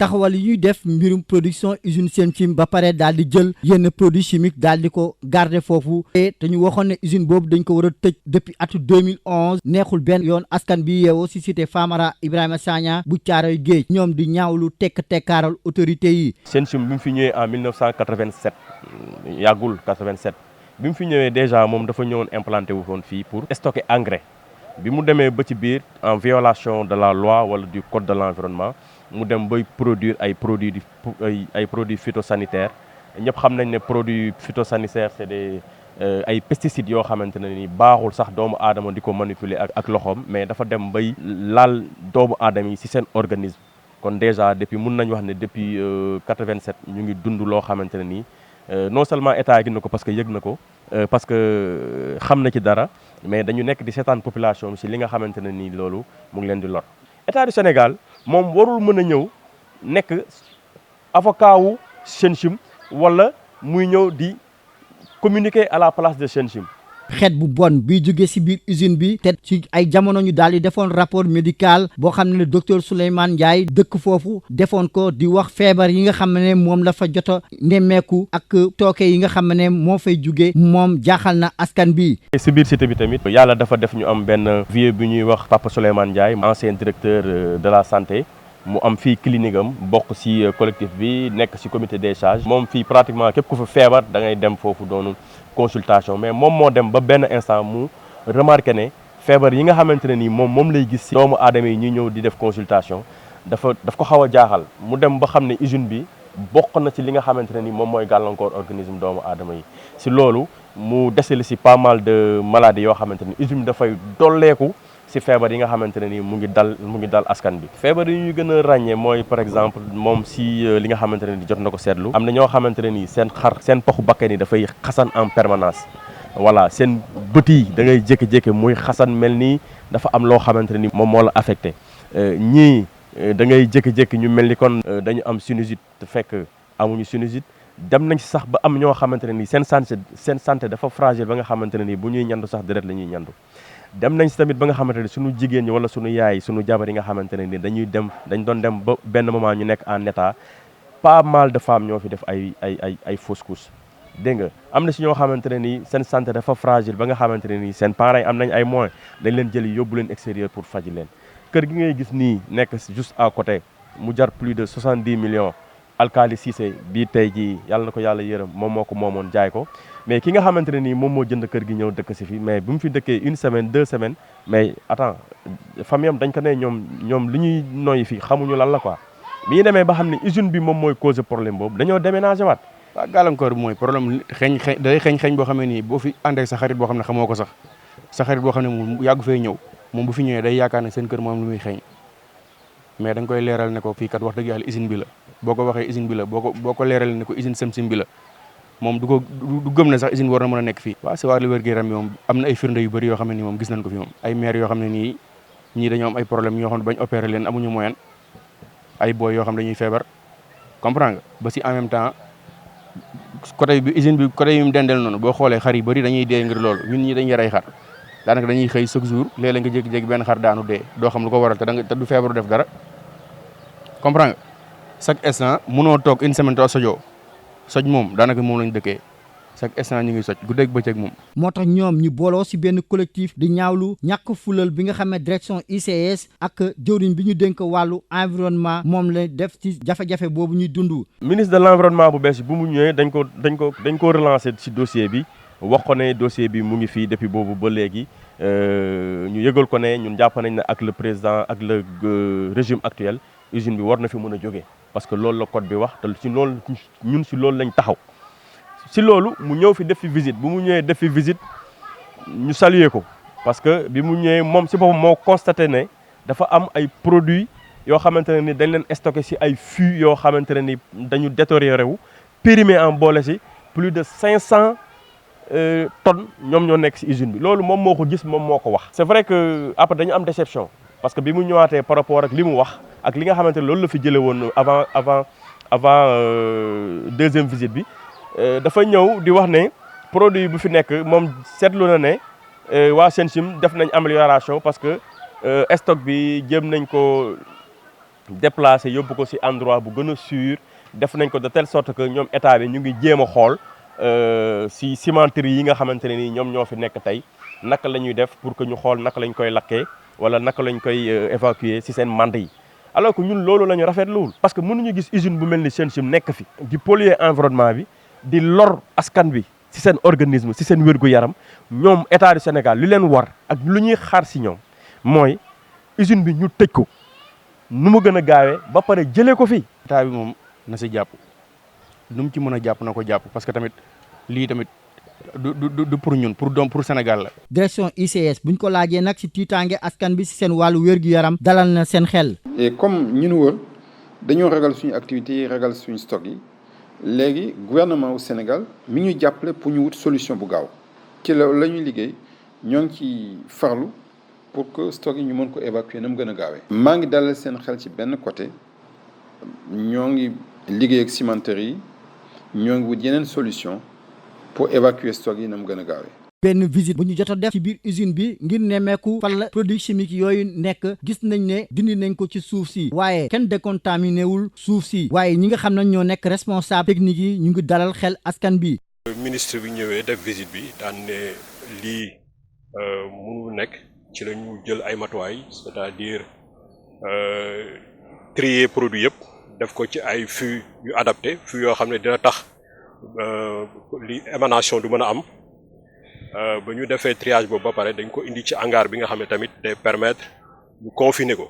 taxawal yi ñuy def mbirum production usine Senchim ba pare daal di jël yenn produits chimiques daal di ko garder foofu te ñu waxoon ne usine boobu dañ ko war a tëj depuis atu 2011 neexul benn yoon askan bi yeewoo si cité Famara Ibrahima Sagna bu Caaroy Géej ñoom di ñaawlu tekkaaral autorité yi. Senchim bi mu fi ñëwee en 1987 yàggul 87 bi mu fi ñëwee déjà moom dafa ñëwoon implanté wu woon fii pour stocker engrais bi mu demee ba ci biir en violation de la loi wala du code de l'environnement mu dem bay produire ay produits phytosanitaires ñëpp xam nañ ne produits phytosanitaires c'est des ay pesticides yoo xamante ne ni baaxul sax doomu aadama di ko manipuler ak loxoom mais dafa dem bay laal doomu aadama yi ci seen organisme kon déjà depuis mun nañu wax ne depuis 87 ñu ngi dund loo xamante ne nii non seulement état gi na ko parce que yëg na ko parce que xam na ci dara mais dañu nekk di seetaan population bi ci li nga xamante ne nii loolu mu ngi leen di lor. État du Sénégal moom warul mën a ñëw nekk avocat wu Senchim wala muy ñëw di communiquer à la place de Senchim. xeet bu bon bi jóge ci biir usine bi te ci ay jamono ñu daal di defoon rapport médical boo xam ne docteur Souleymane Ndiaye dëkk foofu defoon ko di wax feebar yi nga xam ne moom la fa jot a nemmeeku ak tooke yi nga xam ne moo fay jóge moom jaaxal na askan bi. ci biir cité bi tamit yàlla dafa def ñu am benn vieux bi ñuy wax Papa Souleymane Ndiaye ancien directeur de la santé mu am fii clinique am bokk ci collectif bi nekk ci comité des sages moom fii pratiquement képp ku fa feebar da ngay dem foofu doonu consultation mais moom moo dem ba benn instant mu remarqué ne feebar yi nga xamante ne nii moom lay gis ci doomu aadama yi ñuy ñëw di def consultation daf ko xaw a jaaxal mu dem ba xam ne usine bi bokk na ci li nga xamante ne nii moom mooy gàllankoor organisme doomu aadama yi ci loolu mu deseli ci pas mal de maladies yoo xamante ni usine bi dafay dolleeku ci feebar yi nga xamante ne nii mu ngi dal askan bi. feebar yi ñu gën a ràññee mooy par exemple moom ci li nga xamante ne nii jot na ko seetlu am na ñoo xamante ne nii seen paxu bakkan yi dafay xasan en permanence voilà seen bët yi da ngay jékki-jékki muy xasan mel nii dafa am loo xamante ne nii moom moo la affecté ñii da ngay jékki-jékki ñu mel ni kon dañu am sinusite te fekk amuñu sinusite dem nañ ci sax ba am ñoo xamante ne nii seen santé dafa fragile ba nga xamante ne nii bu ñuy ñandu sax deret la ñuy ñandu. dem nañ si tamit ba nga xamante ne suñu jigéen ñi wala suñu yaay suñu jabar yi nga xamante ne ni dañ doon dem ba benn moment ñu nekk en état pas mal de femmes ñoo fi def ay fausses couches dégg nga am na si ñoo xamante ne nii seen santé dafa fragile ba nga xamante ne nii seen parents yi am nañ ay moyens dañ leen jëli yóbbu leen extérieur pour faji leen kër gi ngay gis nii nekk juste à côté mu jar plus de 70 millions Alkali Cissé bii tey jii yàlla na ko yàlla yërëm moom moo ko moomoon jaay ko mais ki nga xamante ne nii moom moo jënd kër gi ñëw dëkk si fi mais bu mu fi dëkkee 1 semaine 2 semaines mais attends famille am dañ ko ne ñoom li ñuy noyyi fii xamuñu lan la quoi bi ñu demee ba xam ne usine bi moom mooy cause problème boobu dañoo déménagé waat. waaw gàllankoor bi mooy problème xeeñ boo xam ne nii boo fi àndee sa xarit boo xam ne xamoo ko sax sa xarit boo xam ne moom yàggu fay ñëw moom bu fi ñëwee day yaakaar ne seen kër moom lu muy xeeñ mais da nga koy leeral ne ko fii kat wax dëgg yàlla usine bi la boo ko waxee usine bi la boo ko leeral ne ko usine Senchim bi la moom du gëm ne sax usine war na mën a nekk fii. waaw si wàllu wér-gu-yaram bi moom am na ay firnde yu bëri yoo xam ne nii moom gis nañ ko fi moom ay maire yoo xam ne nii ñii dañoo am ay problème yoo xam ne bañ opéré leen amuñu moyen ay boy yoo xam ne dañuy feebar comprendre nga ba si en même temps côté bi usine bi côté yi mu dendel noonu boo xoolee xar yu bëri dañuy dee ngir loolu ñun ñi dañuy rey xar daanaka dañuy xëy chaque jour léeg-léeg nga jékki-jékki benn xar daanu dee doo xam lu ko waral te du feebaru def dara comprendre nga chaque instant mënoo toog une semaine too sojoo soj moom daanaka moom lañ dëkkee chaque instant ñu ngi soj guddeeg bëccëg moom. moo tax ñoom ñu booloo ci benn collectif di ñaawlu ñàkk fulal bi nga xam ne direction ICS ak jëwriñ bi ñu dénk wàllu environnement moom la def ci jafe-jafe boobu ñuy dund. ministre de l'environnement bu bees bu mu ñëwee dañ ko relancer ci dossier bi wax ko ne dossier bi mu ngi fii depuis boobu ba léegi ñu yëgal ko ne ñun jàpp nañ ne ak le président ak le régime actuel usine bi war na fi mën a jógee parce que loolu la code bi wax te ci loolu ñun ci loolu lañ taxaw. si loolu mu ñëw fi def fi visite bu mu ñëwee def fi visite ñu saluer ko parce que bi mu ñëwee moom si boppam moo constaté ne dafa am ay produits yoo xamante ne ni dañ leen stocké si ay fûts yoo xamante ne ni dañu détérioré wu périmé en boole si plus de 500 tonnes ñoom ñoo nekk si usine bi loolu moom moo ko gis moom moo ko wax. c'est vrai que après dañu am déception parce que bi mu ñëwaatee par rapport ak li mu wax ak li nga xamante ne loolu la fi jëlee woon avant deuxième visite bi. dafa ñëw di wax ne produit bu fi nekk moom seetlu na ne waa Senchim def nañ amélioration parce que stock bi jéem nañ ko déplacé yóbbu ko ci endroit bu gën a sûr def nañ ko de telle sorte que ñoom état bi ñu ngi jéem a xool ci cimenterie yi nga xamante ne nii ñoom ñoo fi nekk tey naka la ñuy def pour que ñu xool naka lañ koy lakkee wala naka lañ koy évacuer ci seen mand yi. alors que ñun loolu la ñu rafetluwul parce que mënuñu gis usine bu mel ni Senchim nekk fi di polluer environnement bi di lor askan bi ci seen organisme ci seen wér-gu-yaram ñoom état du Sénégal li leen war ak lu ñuy xaar ci ñoom mooy usine bi ñu tëj ko nu mu gën a gaawee ba pare jëlee ko fi. état bi moom na ci jàpp nu mu ci mën a jàpp na ko jàpp parce que tamit lii tamit du pour ñun pour Sénégal la. direction ICS buñ ko laajee nag ci tiitaange askan bi ci seen wàllu wér-gu-yaram dalal na seen xel. et comme ñu nu wër dañoo ragal suñu activités yi ragal suñu stock yi léegi gouvernement wu Sénégal mi ñu jàppale pour ñu wut solution bu gaaw ci la ñuy liggéey ñoo ngi ci farlu pour que stock yi ñu mën ko évacuer na mu gën a gaawee. maa ngi dalal seen xel ci benn côté ñoo ngi liggéey ak cimenterie yi ñoo ngi wut yeneen solution pour évacuer stock yi na mu gën a gaawee. benn visite bu ñu jot a def ci biir usine bi ngir nemmeeku fan la produits chimiques yooyu nekk gis nañ ne dindi nañ ko ci suuf si waaye kenn décontaminé wul suuf si waaye ñi nga xam ne ñoo nekk responsable technique yi ñu ngi dalal xel askan bi. ministre bi ñëwee def visite bi daan ne lii mënul nekk ci la ñu jël ay matuwaay c'est-à-dire trier produit yëpp def ko ci ay fûts yu adapté fûts yoo xam ne dina tax li émanation du mën a am. ba ñu defee triage boobu ba pare dañ ko indi ci hangar bi nga xam ne tamit day permettre ñu confiner ko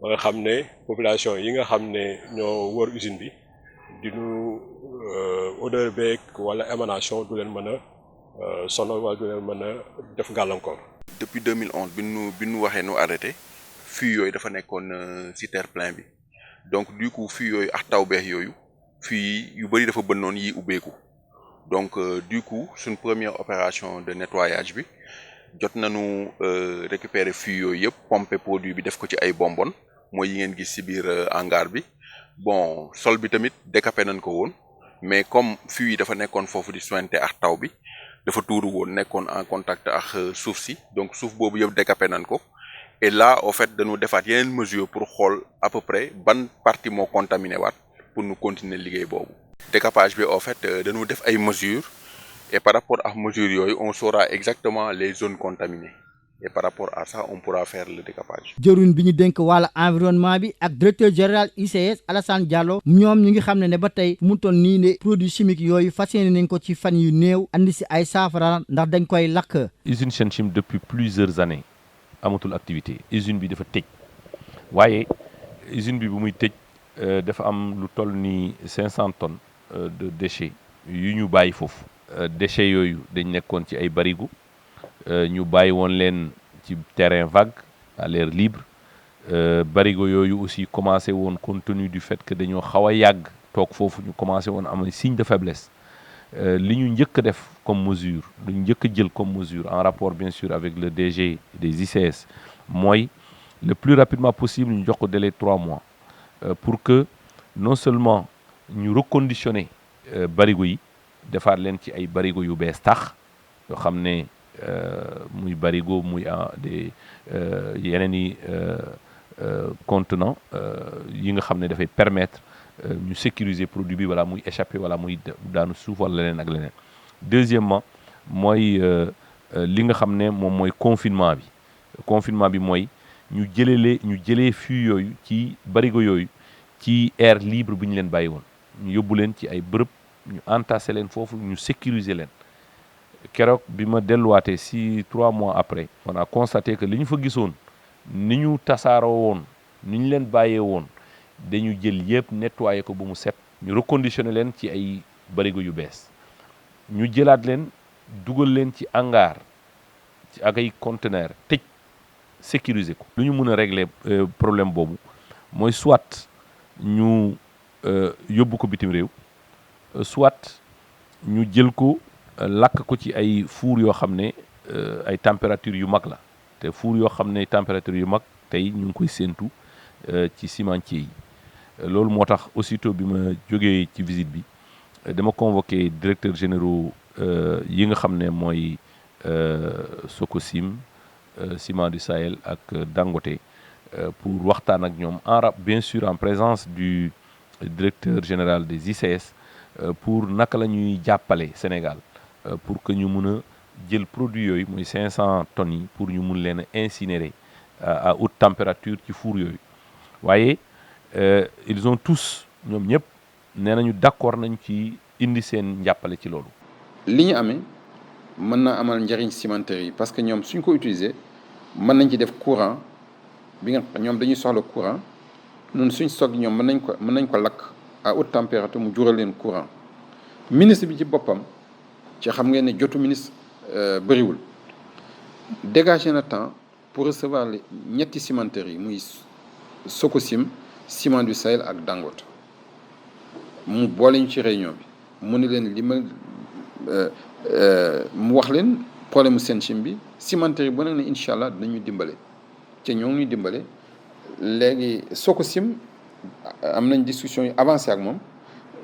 ba nga xam ne population yi nga xam ne ñoo wër usine bi dinu odeur beeg wala émanation du leen mën a sonal wala du leen mën a def gàllankoor. depuis 2011 bi nu waxee nu arrêté fûts yooyu dafa nekkoon ci terre-plein bi donc du coup fûts yooyu ak taw beex yooyu fûts yu bari dafa bënnoon yi ubbeeku. donc du coup suñ première opération de nettoyage bi jot nañu récupérer fûts yooyu yëpp pomper produit bi def ko ci ay bonbonnes mooy yi ngeen gis ci biir hangar bi bon sol bi tamit décapé nañ ko woon mais comme fûts yi dafa nekkoon foofu di sointé ak taw bi dafa tuuru woon nekkoon en contact ak suuf si donc suuf boobu yëpp décapé nañ ko et là au fait dañu defaat yeneen mesure pour xool à peu près ban partie moo contaminé waat pour nous continuer liggéey boobu. décapage bi en fait dañu def ay mesures et par rapport à mesures yooyu on saura exactement les zones contaminées et par rapport à ça on pourra faire le décapage. jëruñ bi ñu dénk wàllu environnement bi ak directeur général ICS Alassane Diallo ñoom ñu ngi xam ne ba tey mu toll nii ne produits chimiques yooyu fas yéene nañ ko ci fan yu néew andi si ay saafara ndax dañ koy lakk. usine Senchim depuis plusieurs années amatul activité usine bi dafa tëj waaye usine bi bu muy tëj dafa am lu toll ni 500 tonnes de déchets yu ñu bàyyi foofu. déchets yooyu dañ nekkoon ci ay barigo ñu bàyyi woon leen ci terrain vague à l'air libre barigo yooyu aussi commencé woon compte tenu du fait que dañoo xaw a yàgg toog foofu ñu commencé woon am signe de faiblesse li ñu njëkk a def comme mesure lu ñu njëkk a jël comme mesure en rapport bien sûr avec le DG des ICS mooy le plus rapidement possible ñu jox ko délai 3 mois pour que non seulement ñu reconditionner barigo yi defaat leen ci ay barigo yu bees tax yoo xam ne muy barigo muy des yeneen i contenant yi nga xam ne dafay permettre ñu sécuriser produit bi wala muy échapper wala muy daanu suuf wala leneen ak leneen. deuxièmement mooy li nga xam ne moom mooy confinement bi mooy ñu jëlee fûts yooyu ci barigo yooyu ci air libre bi ñu leen bàyyi woon ñu yóbbu leen ci ay bërëb ñu entassé leen foofu ñu sécuriser leen keroog bi ma delluwaatee si 3 mois après on a constaté que li ñu fa gisoon ni ñu tasaaroo woon ni ñu leen bàyyee woon dañu jël yëpp nettoyé ko ba mu set ñu reconditionné leen ci ay barigo yu bees ñu jëlaat leen dugal leen ci hangar ci ak ay conteneur tëj sécuriser ko. lu ñu mën a régler problème boobu mooy soit ñu yóbbu ko bitim réew soit ñu jël ko lakk ko ci ay four yoo xam ne ay température yu mag la te four yoo xam ne température yu mag tey ñu ngi koy séentu ci cimentier yi loolu moo tax aussitôt bi ma jógee ci visite bi dama convoqué directeur généraux yi nga xam ne mooy Sococim Ciment du Sahel ak Dangote pour waxtaan ak ñoom bien sûr en présence du directeur général des ICS pour naka la ñuy jàppale Sénégal pour que ñu mun a jël produit yooyu mooy 500 tonnes yi pour ñu mun leen a incinérer à haute température ci four yooyu waaye ils ont tous ñoom ñëpp nee nañu d'accord nañ ci indi seen njàppale ci loolu. li ñu amee mën na amal njariñ cimenterie yi parce que ñoom suñ ko utiliser mën nañ ci def courant bi nga ñoom dañuy soxla courant ñun suñ stock ñoom mën nañ ko lakk à haute température mu jural leen courant. ministre bi ci boppam ci xam ngeen ne jotu ministre bëriwul dégagé na temps pour recevoir ñetti cimenterie yi muy Sococim Ciment du Sahel ak Dangote mu boole ñu ci réunion bi mu ne leen li ma mu wax leen problème mu Senchim bi cimenterie bu nag ne incha allah dinañu dimbale te ñoo ngi ñuy dimbale léegi Sococim am nañ discussion yu avancé ak moom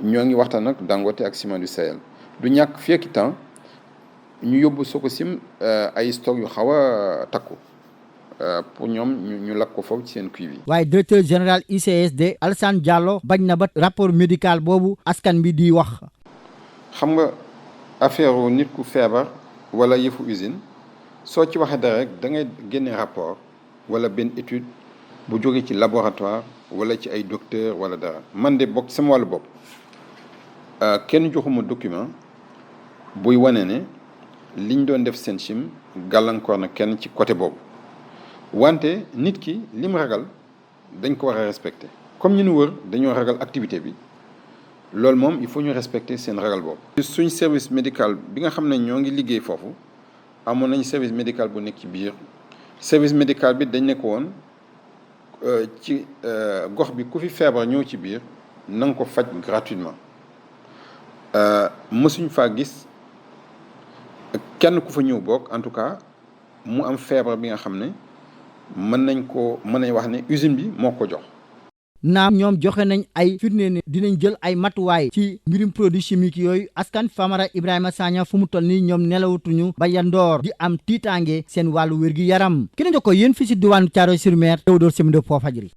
ñoo ngi waxtaan ak Dangote ak Ciment du Sahel du ñàkk fii ak temps ñu yóbbu Sococim ay stock yu xaw a takku pour ñoom ñu lakk ko foofu ci seen cuivre yi. waaye directeur général ICSD Alassane Diallo bañ na ba rapport médical boobu askan bi di wax. xam nga affaire nit ku feebar wala yëfu usine soo ci waxee dara rek da ngay génne rapport wala benn étude bu jóge ci laboratoire wala ci ay docteur wala dara man de bokk sama wàllu bopp kenn joxuma document buy wane ne liñ doon def Senchim gàllankoor na kenn ci côté boobu wante nit ki li mu ragal dañ ko war a respecter comme ñu nu wër dañoo ragal activité bi loolu moom il faut ñu respecter seen ragal boobu. suñ service médical bi nga xam ne ñoo ngi liggéey foofu amoon nañ service médical bu nekk ci biir service médical bi dañ nekk woon ci gox bi ku fi feebar ñëw ci biir na nga ko faj gratuitement mësuñ faa gis kenn ku fa ñëw bokk en tout cas mu am feebar bi nga xam ne mën nañ wax ne usine bi moo ko jox. naam ñoom joxe nañ ay firnde ne dinañ jël ay matuwaay ci mbirum produit chimique yooyu askan Famara Ibrahima Sagna fu mu toll nii ñoom nelawatuñu ba yandoor di am tiitaange seen wàllu wér gi yaram ki na ko yéen fi si diwaanu Thiaroye sur Mer Théodore Semedo Walfadjri